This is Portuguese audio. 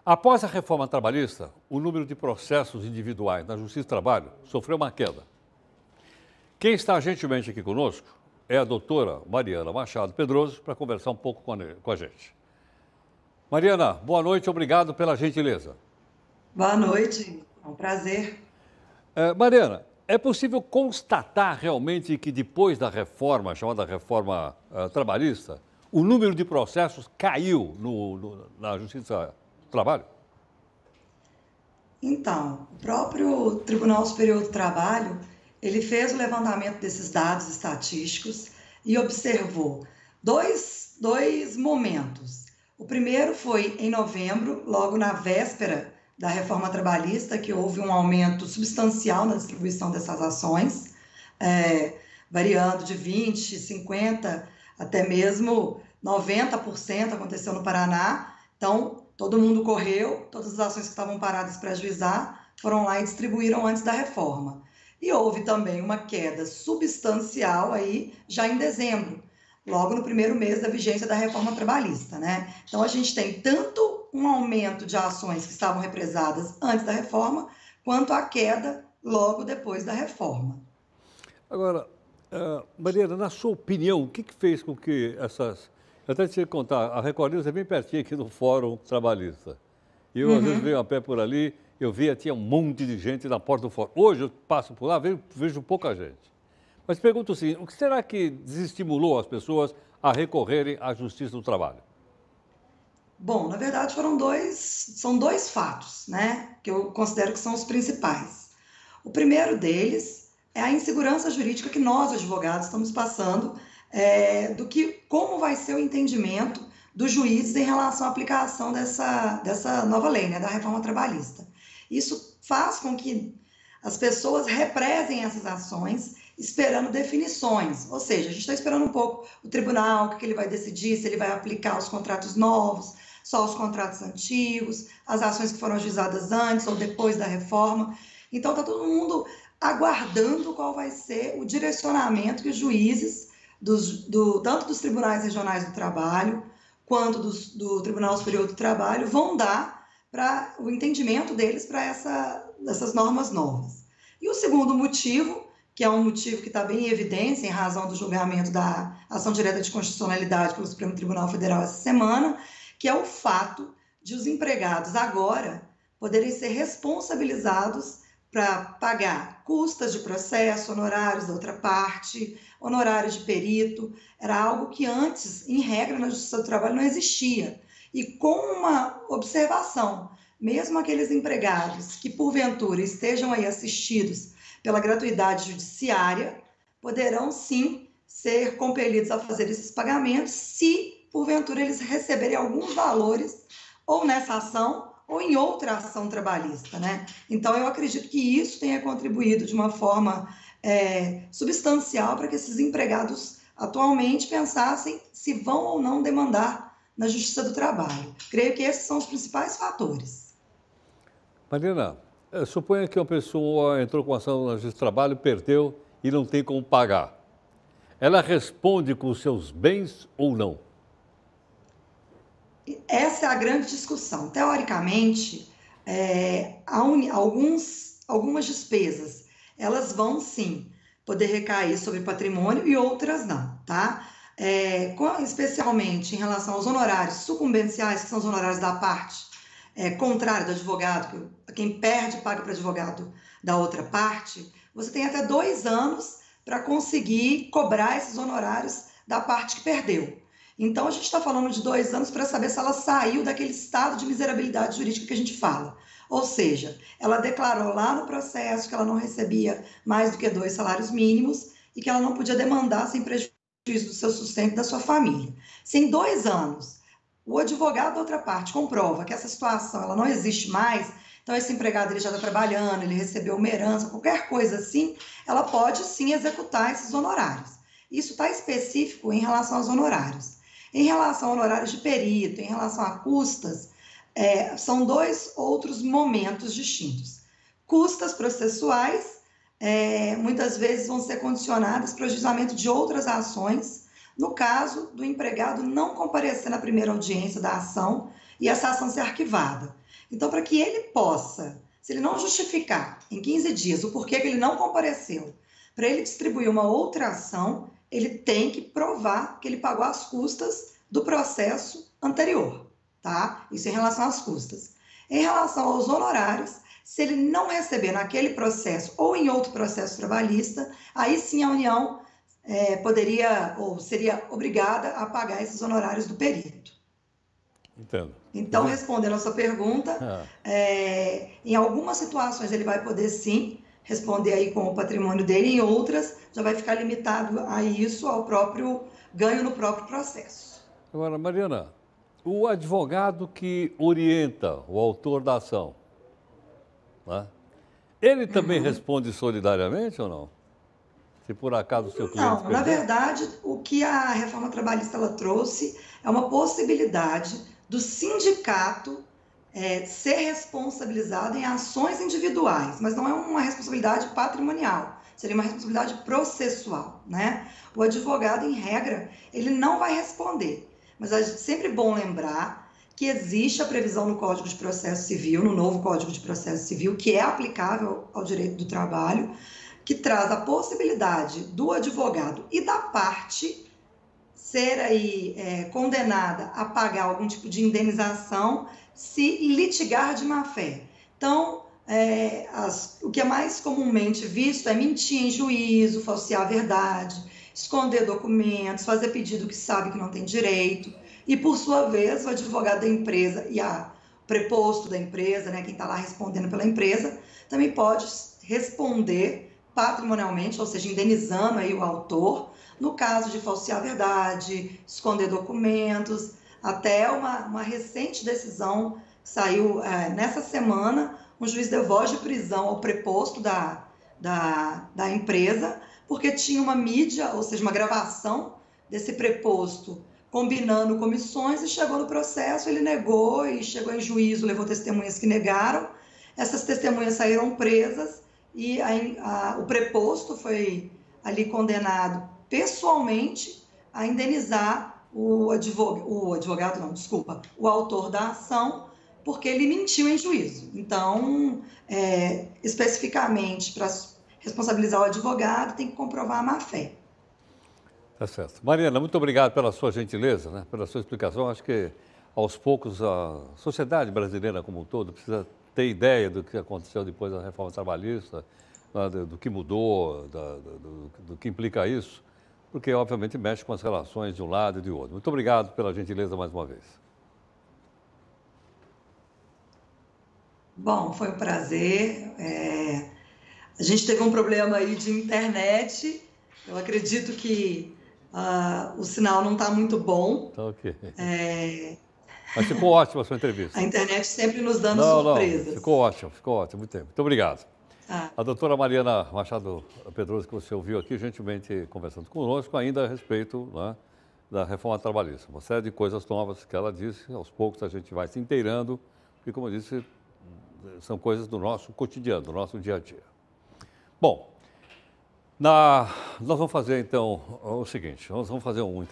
Após a reforma trabalhista, o número de processos individuais na Justiça do Trabalho sofreu uma queda. Quem está gentilmente aqui conosco é a doutora Mariana Machado Pedroso para conversar um pouco com a gente. Mariana, boa noite, obrigado pela gentileza. Boa noite, é um prazer. Mariana, é possível constatar realmente que depois da reforma, chamada reforma trabalhista, o número de processos caiu na Justiça do Trabalho? Então, o próprio Tribunal Superior do Trabalho, ele fez o levantamento desses dados estatísticos e observou dois momentos. O primeiro foi em novembro, logo na véspera da reforma trabalhista, que houve um aumento substancial na distribuição dessas ações, variando de 20%, 50%, até mesmo 90% aconteceu no Paraná. Então, todo mundo correu, todas as ações que estavam paradas para ajuizar foram lá e distribuíram antes da reforma. E houve também uma queda substancial aí já em dezembro, logo no primeiro mês da vigência da reforma trabalhista, né? Então, a gente tem tanto um aumento de ações que estavam represadas antes da reforma, quanto a queda logo depois da reforma. Agora, Mariana, na sua opinião, o que fez com que essas... Eu até te contar, a Record News é bem pertinho aqui no Fórum Trabalhista. E eu, às vezes, venho a pé por ali, eu via, tinha um monte de gente na porta do Fórum. Hoje, eu passo por lá, vejo pouca gente. Mas pergunto assim, o que será que desestimulou as pessoas a recorrerem à Justiça do Trabalho? Bom, na verdade, são dois fatos, né, que eu considero que são os principais. O primeiro deles é a insegurança jurídica que nós, advogados, estamos passando como vai ser o entendimento dos juízes em relação à aplicação dessa nova lei, né, da reforma trabalhista. Isso faz com que as pessoas represem essas ações esperando definições, ou seja, a gente está esperando um pouco o tribunal, o que ele vai decidir, se ele vai aplicar os contratos novos, só os contratos antigos, as ações que foram ajuizadas antes ou depois da reforma. Então, está todo mundo aguardando qual vai ser o direcionamento que os juízes, tanto dos tribunais regionais do trabalho, quanto do Tribunal Superior do Trabalho, vão dar para o entendimento deles para essas normas novas. E o segundo motivo, que é um motivo que está bem em evidência em razão do julgamento da ação direta de constitucionalidade pelo Supremo Tribunal Federal essa semana, que é o fato de os empregados agora poderem ser responsabilizados para pagar custas de processo, honorários da outra parte, honorários de perito. Era algo que antes, em regra, na Justiça do Trabalho não existia. E com uma observação, mesmo aqueles empregados que, porventura, estejam aí assistidos pela gratuidade judiciária, poderão, sim, ser compelidos a fazer esses pagamentos se, porventura, eles receberem alguns valores ou nessa ação ou em outra ação trabalhista, né? Então, eu acredito que isso tenha contribuído de uma forma substancial para que esses empregados atualmente pensassem se vão ou não demandar na Justiça do Trabalho. Creio que esses são os principais fatores. Mariana, suponha que uma pessoa entrou com ação na Justiça do Trabalho, perdeu e não tem como pagar. Ela responde com os seus bens ou não? Essa é a grande discussão. Teoricamente, algumas despesas, elas vão sim poder recair sobre patrimônio e outras não, tá? Especialmente em relação aos honorários sucumbenciais, que são os honorários da parte contrária do advogado, quem perde paga para o advogado da outra parte, você tem até 2 anos para conseguir cobrar esses honorários da parte que perdeu. Então, a gente está falando de 2 anos para saber se ela saiu daquele estado de miserabilidade jurídica que a gente fala. Ou seja, ela declarou lá no processo que ela não recebia mais do que 2 salários mínimos e que ela não podia demandar sem prejuízo do seu sustento e da sua família. Se em 2 anos o advogado da outra parte comprova que essa situação ela não existe mais, então esse empregado ele já está trabalhando, ele recebeu uma herança, qualquer coisa assim, ela pode sim executar esses honorários. Isso está específico em relação aos honorários. Em relação a honorários de perito, em relação a custas, são 2 outros momentos distintos. Custas processuais, muitas vezes vão ser condicionadas para o ajuizamento de outras ações, no caso do empregado não comparecer na primeira audiência da ação e essa ação ser arquivada. Então, para que ele possa, se ele não justificar em 15 dias o porquê que ele não compareceu, para ele distribuir uma outra ação, ele tem que provar que ele pagou as custas do processo anterior, tá? Isso em relação às custas. Em relação aos honorários, se ele não receber naquele processo ou em outro processo trabalhista, aí sim a União poderia ou seria obrigada a pagar esses honorários do perito. Entendo. Então, respondendo a sua pergunta, em algumas situações ele vai poder sim responder aí com o patrimônio dele, em outras já vai ficar limitado a isso, ao próprio ganho no próprio processo. Agora, Mariana, o advogado que orienta o autor da ação, né? Ele também responde solidariamente ou não? Se por acaso o seu cliente Não, na perdeu? verdade, o que a reforma trabalhista ela trouxe é uma possibilidade do sindicato ser responsabilizado em ações individuais, mas não é uma responsabilidade patrimonial, seria uma responsabilidade processual, né? O advogado, em regra, ele não vai responder, mas é sempre bom lembrar que existe a previsão no Código de Processo Civil, no novo Código de Processo Civil, que é aplicável ao direito do trabalho, que traz a possibilidade do advogado e da parte ser aí condenada a pagar algum tipo de indenização se litigar de má-fé. Então, o que é mais comumente visto é mentir em juízo, falsear a verdade, esconder documentos, fazer pedido que sabe que não tem direito, e por sua vez o advogado da empresa e o preposto da empresa, né, quem está lá respondendo pela empresa, também pode responder patrimonialmente, ou seja, indenizando aí o autor, no caso de falsear a verdade, esconder documentos, até uma recente decisão que saiu nessa semana, um juiz deu voz de prisão ao preposto da empresa, porque tinha uma mídia, ou seja, uma gravação desse preposto combinando comissões, e chegou no processo, ele negou e chegou em juízo, levou testemunhas que negaram, essas testemunhas saíram presas e o preposto foi ali condenado pessoalmente a indenizar o autor da ação, porque ele mentiu em juízo. Então, especificamente, para responsabilizar o advogado, tem que comprovar a má-fé. Tá certo. Mariana, muito obrigado pela sua gentileza, né? Pela sua explicação. Acho que, aos poucos, a sociedade brasileira como um todo precisa ter ideia do que aconteceu depois da reforma trabalhista, né? Do que mudou, do que implica isso, porque, obviamente, mexe com as relações de um lado e de outro. Muito obrigado pela gentileza mais uma vez. Bom, foi um prazer. A gente teve um problema aí de internet. Eu acredito que o sinal não está muito bom. Tá ok. Mas ficou ótima a sua entrevista. A internet sempre nos dando surpresas. Não, ficou ótimo, muito tempo. Muito obrigado. A doutora Mariana Machado Pedroso, que você ouviu aqui, gentilmente conversando conosco, ainda a respeito, né, da reforma trabalhista. Uma série de coisas novas que ela disse, aos poucos a gente vai se inteirando, porque, como eu disse, são coisas do nosso cotidiano, do nosso dia a dia. Bom, nós vamos fazer, então, o seguinte, nós vamos fazer um